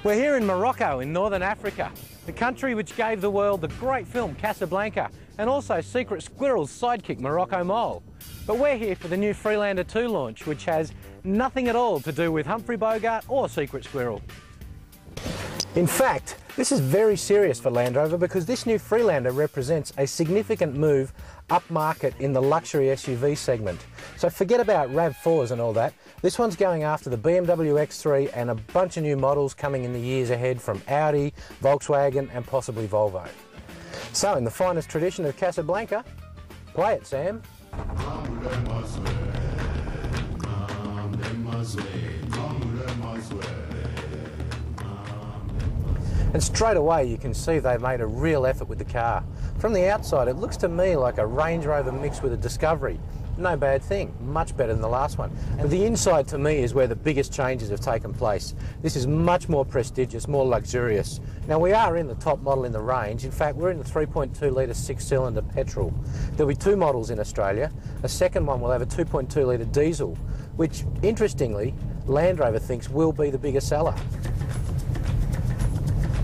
We're here in Morocco in northern Africa, the country which gave the world the great film Casablanca and also Secret Squirrel's sidekick Morocco Mole. But we're here for the new Freelander 2 launch, which has nothing at all to do with Humphrey Bogart or Secret Squirrel. In fact, this is very serious for Land Rover because this new Freelander represents a significant move upmarket in the luxury SUV segment. So forget about RAV4s and all that. This one's going after the BMW X3 and a bunch of new models coming in the years ahead from Audi, Volkswagen and possibly Volvo. So in the finest tradition of Casablanca, play it, Sam. And straight away you can see they've made a real effort with the car. From the outside it looks to me like a Range Rover mixed with a Discovery. No bad thing, much better than the last one. And the inside to me is where the biggest changes have taken place. This is much more prestigious, more luxurious. Now we are in the top model in the range. In fact, we're in the 3.2 litre 6-cylinder petrol. There'll be two models in Australia. A second one will have a 2.2 litre diesel, which interestingly Land Rover thinks will be the bigger seller.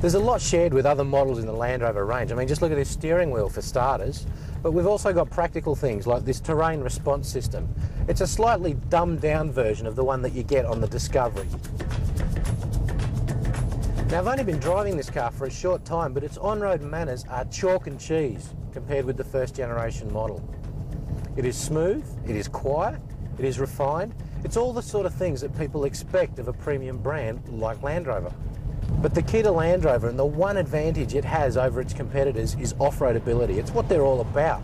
There's a lot shared with other models in the Land Rover range. I mean, just look at this steering wheel for starters. But we've also got practical things like this terrain response system. It's a slightly dumbed down version of the one that you get on the Discovery. Now, I've only been driving this car for a short time, but its on-road manners are chalk and cheese compared with the first generation model. It is smooth, it is quiet, it is refined. It's all the sort of things that people expect of a premium brand like Land Rover. But the key to Land Rover, and the one advantage it has over its competitors, is off-road ability. It's what they're all about.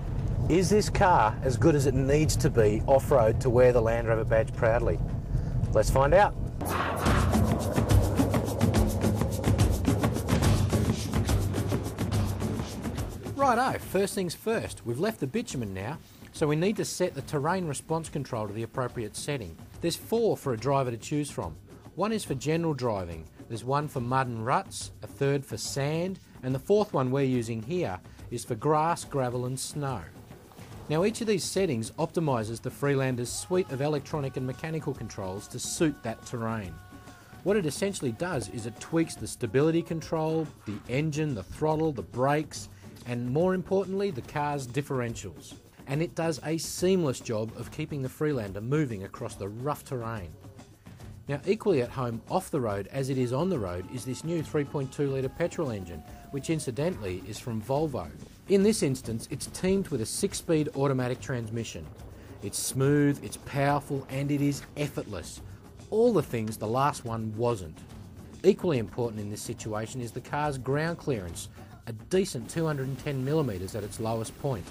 Is this car as good as it needs to be off-road to wear the Land Rover badge proudly? Let's find out. Righto, first things first. We've left the bitumen now, so we need to set the terrain response control to the appropriate setting. There's 4 for a driver to choose from. One is for general driving, there's one for mud and ruts, a third for sand, and the fourth one we're using here is for grass, gravel and snow. Now each of these settings optimises the Freelander's suite of electronic and mechanical controls to suit that terrain. What it essentially does is it tweaks the stability control, the engine, the throttle, the brakes, and more importantly the car's differentials. And it does a seamless job of keeping the Freelander moving across the rough terrain. Now equally at home off the road as it is on the road is this new 3.2 litre petrol engine, which incidentally is from Volvo. In this instance it's teamed with a 6-speed automatic transmission. It's smooth, it's powerful and it is effortless. All the things the last one wasn't. Equally important in this situation is the car's ground clearance, a decent 210mm at its lowest point.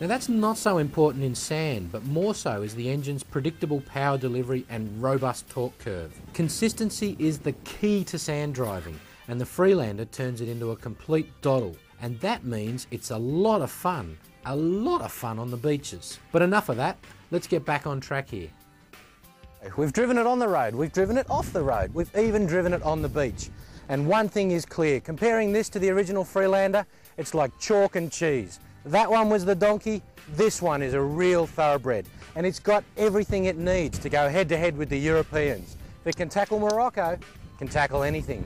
Now that's not so important in sand, but more so is the engine's predictable power delivery and robust torque curve. Consistency is the key to sand driving, and the Freelander turns it into a complete doddle. And that means it's a lot of fun on the beaches. But enough of that, let's get back on track here. We've driven it on the road, we've driven it off the road, we've even driven it on the beach. And one thing is clear, comparing this to the original Freelander, it's like chalk and cheese. That one was the donkey, this one is a real thoroughbred. And it's got everything it needs to go head to head with the Europeans. If it can tackle Morocco, it can tackle anything.